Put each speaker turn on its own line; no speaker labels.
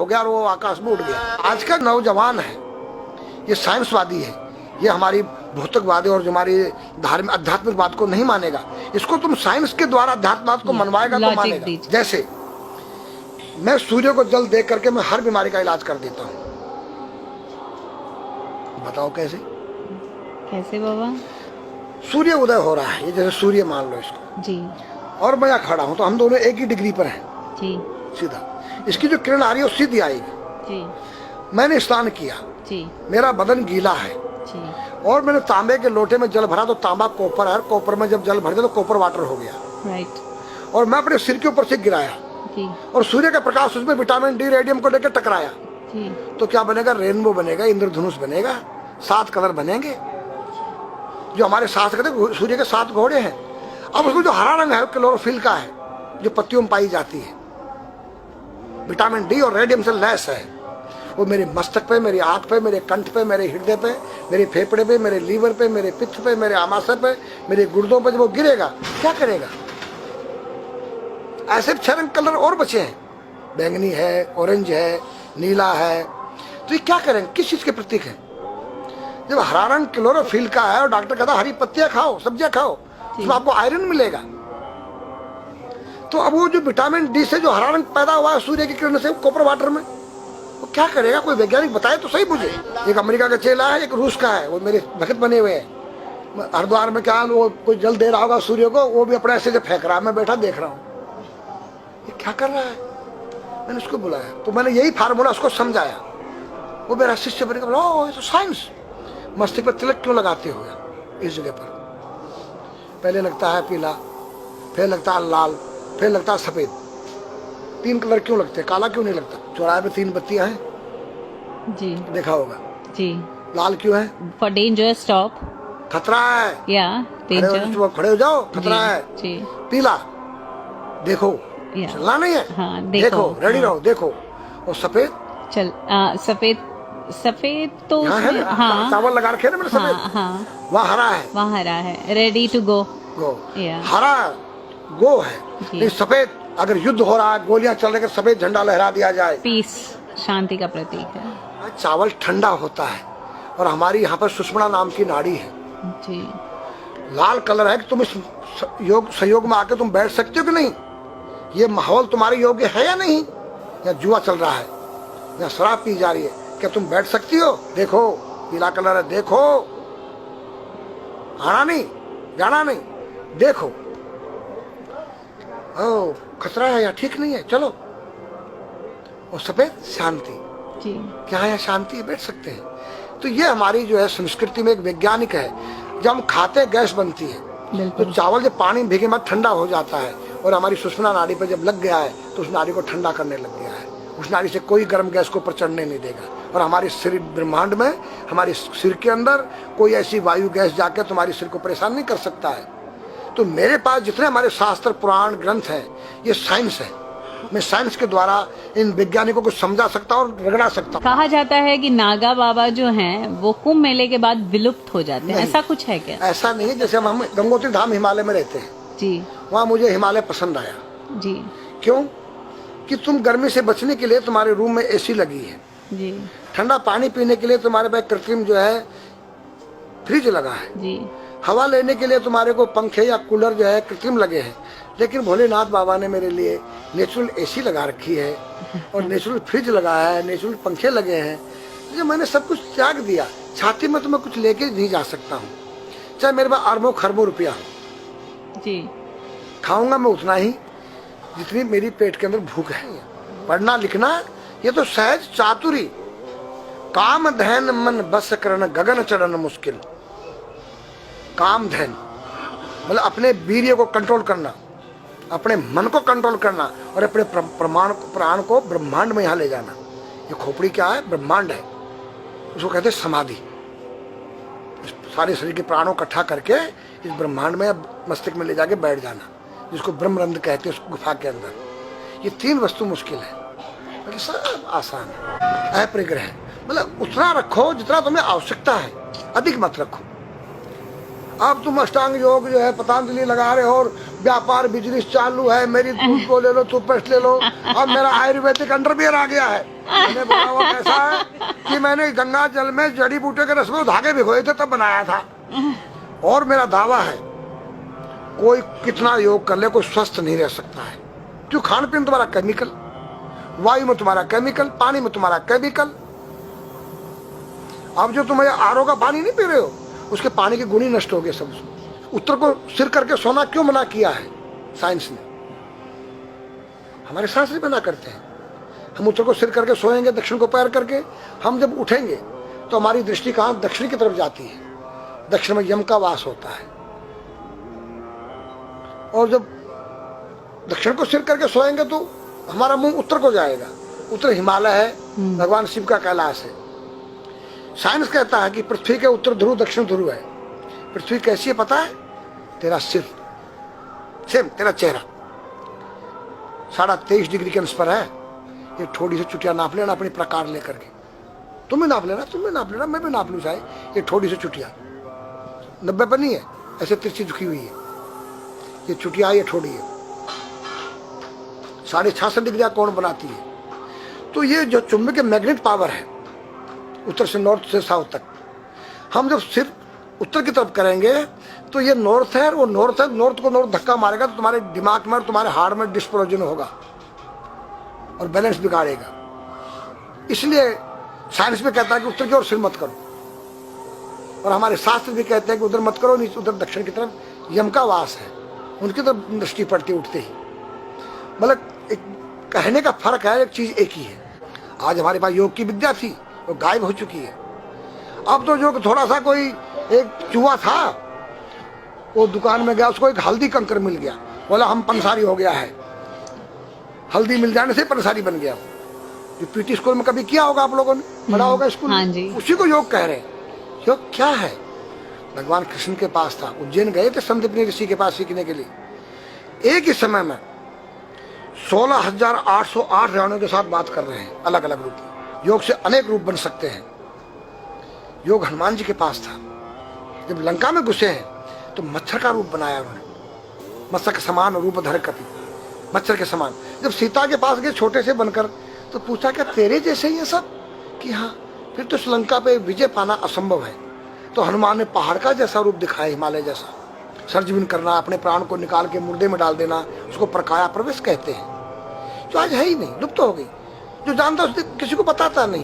हो गया और वो आकाश में उड़ गया। आज का नौजवान है ये साइंसवादी है, ये हमारी भौतिकवादी और जो हमारी धार्मिक आध्यात्मिक बात को नहीं मानेगा। इसको तुम साइंस के द्वारा अध्यात्म को मनवाएगा तो मानेगा। जैसे मैं सूर्य को जल दे करके मैं हर बीमारी का इलाज कर देता हूँ। बताओ कैसे?
कैसे बाबा?
सूर्य उदय हो रहा है, ये जैसे सूर्य मान लो इसको
जी,
और मैं यहाँ खड़ा हूँ तो हम दोनों एक ही डिग्री पर हैं
जी,
सीधा। इसकी जो किरण आ रही है वो सीधी आएगी
जी,
मैंने स्नान किया
जी,
मेरा बदन गीला है
जी,
और मैंने तांबे के लोटे में जल भरा तो तांबा कॉपर है, कॉपर में जब जल भर दिया तो कॉपर वाटर हो गया।
राइट।
और मैं अपने सिर के ऊपर से गिराया
जी,
और सूर्य का प्रकाश उसमें विटामिन डी रेडियम को लेकर टकराया
जी,
तो क्या बनेगा? रेनबो बनेगा, इंद्रधनुष बनेगा, 7 कलर बनेंगे। जो हमारे 7 कहते सूर्य के 7 घोड़े हैं। अब उसमें जो हरा रंग है वो क्लोरोफिल का है, जो पत्तियों में पाई जाती है, विटामिन डी और रेडियम से लैस है। वो मेरे मस्तक पे, मेरी आंख पे, मेरे कंठ पे, मेरे हृदय पे, मेरे फेफड़े पे, मेरे लीवर पे, मेरे पित्त पे, मेरे आमाशय पे, मेरे गुर्दों पे जब वो गिरेगा क्या करेगा? ऐसे 6 रंग कलर और बचे हैं, बैंगनी है, ऑरेंज है, नीला है। तो ये क्या करेंगे? किस चीज के प्रतीक है? जब हरा रंग क्लोरोफिल का है और डॉक्टर कहता हरी पत्तियां खाओ, सब्जियां खाओ, तो आपको आयरन मिलेगा। तो अब वो जो विटामिन डी से जो हरा रंग पैदा हुआ है सूर्य की किरण से कॉपर वाटर में, वो क्या करेगा? कोई वैज्ञानिक बताए तो सही मुझे। एक अमेरिका का चेला है, एक रूस का है, वो मेरे भक्त बने हुए हैं। हरिद्वार में क्या वो कोई जल दे रहा होगा सूर्य को, वो भी अपने ऐसे से फेंक रहा है, मैं बैठा देख रहा हूँ ये क्या कर रहा है। मैंने उसको बुलाया तो मैंने यही फार्मूला उसको समझाया। वो मेरा शिष्य बनेगा, बोला ओ ये तो साइंस। मस्तिष्क पर तिलक क्यों लगाते हो इस जगह पर? पहले लगता है पीला, फिर लगता है लाल, फिर लगता है सफेद। 3 कलर क्यों लगते हैं? काला क्यों नहीं लगता? चौराहे पे 3 बत्तियां हैं, जी देखा होगा जी। लाल क्यों है?
फॉर डेंजर, स्टॉप,
खतरा है, या डेंजर, खड़े हो जाओ, खतरा है जी। पीला देखो, चलना नहीं है, हाँ, देखो रेडी रहो, देखो। और सफेद चल
सफेद, सफेद तो
उसमें, हाँ, चावल लगा रखे ना मैंने सफेद,
हाँ, हाँ,
वहाँ हरा है,
वहाँ हरा है, रेडी टू गो,
गो, हरा गो है। नहीं सफेद, अगर युद्ध हो रहा है, गोलियां चल रही, सफेद झंडा लहरा दिया जाए, पीस, शांति का प्रतीक है। चावल ठंडा होता है और हमारी यहाँ पर सुषुम्ना नाम की नाड़ी है जी। लाल कलर है कि तुम इस योग सहयोग में आके तुम बैठ सकते हो कि नहीं? ये माहौल तुम्हारे योग्य है या नहीं? या जुआ चल रहा है, या शराब पी जा रही है, क्या तुम बैठ सकती हो? देखो पीला कलर है, देखो, आना नहीं जाना नहीं, देखो। ओ खतरा है या ठीक नहीं है, चलो। और सफेद शांति जी, क्या है? शांति है, बैठ सकते हैं। तो ये हमारी जो है संस्कृति में एक वैज्ञानिक है। जब हम खाते हैं गैस बनती है, तो चावल जब पानी भीगे में ठंडा हो जाता है और हमारी सुषुम्ना नाड़ी पर जब लग गया है तो उस नाड़ी को ठंडा करने लग गया है। उस नाड़ी से कोई गर्म गैस को ऊपर चढ़ने नहीं देगा। और हमारे सिर ब्रह्मांड में, हमारे सिर के अंदर कोई ऐसी वायु गैस जाके तुम्हारे सिर को परेशान नहीं कर सकता है। तो मेरे पास जितने हमारे शास्त्र पुराण ग्रंथ हैं, ये साइंस है। मैं साइंस के द्वारा इन वैज्ञानिकों को समझा सकता हूँ और रगड़ा सकता हूँ।
कहा जाता है कि नागा बाबा जो हैं वो कुंभ मेले के बाद विलुप्त हो जाते हैं, ऐसा कुछ है क्या?
ऐसा नहीं है। जैसे हम गंगोत्री धाम हिमालय में रहते हैं जी, वहाँ मुझे हिमालय पसंद आया जी। क्यों? कि तुम गर्मी से बचने के लिए तुम्हारे रूम में एसी लगी है जी, ठंडा पानी पीने के लिए तुम्हारे पास कृत्रिम जो है फ्रिज लगा है जी, हवा लेने के लिए तुम्हारे को पंखे या कूलर जो है कृत्रिम लगे हैं। लेकिन भोलेनाथ बाबा ने मेरे लिए नेचुरल एसी लगा रखी है और नेचुरल फ्रिज लगाया है, नेचुरल पंखे लगे हैं। तो मैंने सब कुछ त्याग दिया। छाती में तो मैं कुछ लेके नहीं जा सकता हूँ, चाहे मेरे पास अरबों खरबों रुपया हो जी, खाऊंगा मैं उतना ही जितनी मेरी पेट के अंदर भूख है। पढ़ना लिखना ये तो सहज चातुरी, काम धैन मन बस करन गगन चढ़न मुश्किल। काम धैन मतलब अपने वीर्य को कंट्रोल करना, अपने मन को कंट्रोल करना और अपने प्राण को ब्रह्मांड में यहाँ ले जाना। ये खोपड़ी क्या है? ब्रह्मांड है, उसको कहते हैं समाधि। सारे शरीर के प्राणों इकट्ठा करके इस ब्रह्मांड में मस्तिष्क में ले जाके बैठ जाना, जिसको ब्रह्मरंध्र कहते हैं, उस गुफा के अंदर। ये 3 वस्तु मुश्किल है, बाकी सब आसान है। अपरिग्रह मतलब उतना रखो जितना तुम्हें आवश्यकता है, अधिक मत रखो। अब तुम अष्टांग योग जो है पतंजलि लगा रहे हो और व्यापार बिजनेस चालू है, मेरी दूध को ले लो, टूथपेस्ट ले लो, अब मेरा आयुर्वेदिक अंडरवियर आ गया है। मैंने बोला वो कैसा है कि मैंने गंगा जल में जड़ी बूटे के रस में धागे भिगोए थे तब बनाया था। और मेरा दावा है कोई कितना योग कर ले कोई स्वस्थ नहीं रह सकता है, क्यों? खान पीन तुम्हारा केमिकल, वायु में तुम्हारा केमिकल, पानी में तुम्हारा केमिकल। अब जो तुम आरओ का पानी नहीं पी रहे हो उसके पानी के गुण ही नष्ट हो गए सब। उत्तर को सिर करके सोना क्यों मना किया है साइंस ने? हमारे शास्त्र मना करते हैं। हम उत्तर को सिर करके सोएंगे, दक्षिण को पैर करके। हम जब उठेंगे तो हमारी दृष्टि कहां? दक्षिण की तरफ जाती है। दक्षिण में यम का वास होता है। और जब दक्षिण को सिर करके सोएंगे तो हमारा मुंह उत्तर को जाएगा। उत्तर हिमालय है, भगवान शिव का कैलाश है। साइंस कहता है कि पृथ्वी के उत्तर ध्रुव दक्षिण ध्रुव है। पृथ्वी कैसी है पता है? तेरा सिर, सेम तेरा चेहरा 23.5 डिग्री के अंश पर है। ये थोड़ी सी चुटिया नाप लेना अपनी प्रकार लेकर के। तुम भी नाप लेना, तुम भी नाप लेना, मैं भी नाप लूँ चाहे। ये थोड़ी सी चुटिया 90 पर नहीं है, ऐसे तिरछी झुकी हुई है। ये चुटिया ये थोड़ी है, 66.5 डिग्री कोण बनाती है। तो ये जो चुंबक मैग्नेट पावर है उत्तर से नॉर्थ से साउथ तक, हम जब सिर उत्तर की तरफ करेंगे तो ये नॉर्थ है, वो नॉर्थ है। नॉर्थ को नॉर्थ धक्का मारेगा तो तुम्हारे दिमाग में और तुम्हारे हार्ट में डिस्प्रोजन होगा और बैलेंस बिगाड़ेगा। इसलिए साइंस में कहता है कि उत्तर की ओर सिर मत करो, और हमारे शास्त्र भी कहते हैं कि उधर मत करो, नीचे उधर दक्षिण की तरफ यम का वास है, उनकी तरफ दृष्टि पड़ती उठते ही। मतलब एक कहने का फर्क है, एक चीज एक ही है। आज हमारे पास योग की विद्या थी, वो गायब हो चुकी है। अब तो जो थोड़ा सा कोई एक चूहा था, वो दुकान में गया, उसको एक हल्दी कंकर मिल गया, बोला हम पंसारी हो गया है। हल्दी मिल जाने से पंसारी बन गया। जो पीटी स्कूल में कभी किया होगा आप लोगों ने, पढ़ा होगा स्कूल में, उसी को योग कह रहे हैं। योग क्या है? भगवान कृष्ण के पास था, उज्जैन गए थे संदीपनी ऋषि के पास सीखने के लिए। एक ही समय में 16,808 रावणों के साथ बात कर रहे हैं, अलग अलग रूप। योग से अनेक रूप बन सकते हैं। योग हनुमान जी के पास था। जब लंका में घुसे हैं तो मच्छर का रूप बनाया उन्होंने, मत्स्य के समान रूप धर कपि, मच्छर के समान। जब सीता के पास गए छोटे से बनकर, तो पूछा क्या तेरे जैसे ही है सब? कि हाँ। फिर तो श्रीलंका पे विजय पाना असंभव है। तो हनुमान ने पहाड़ का जैसा रूप दिखाया, हिमालय जैसा। सर्जविन करना, अपने प्राण को निकाल के मुर्दे में डाल देना, उसको प्रकाया प्रवेश कहते हैं, जो आज है ही नहीं, लुप्त हो गई। जो जानता है किसी को बताता नहीं।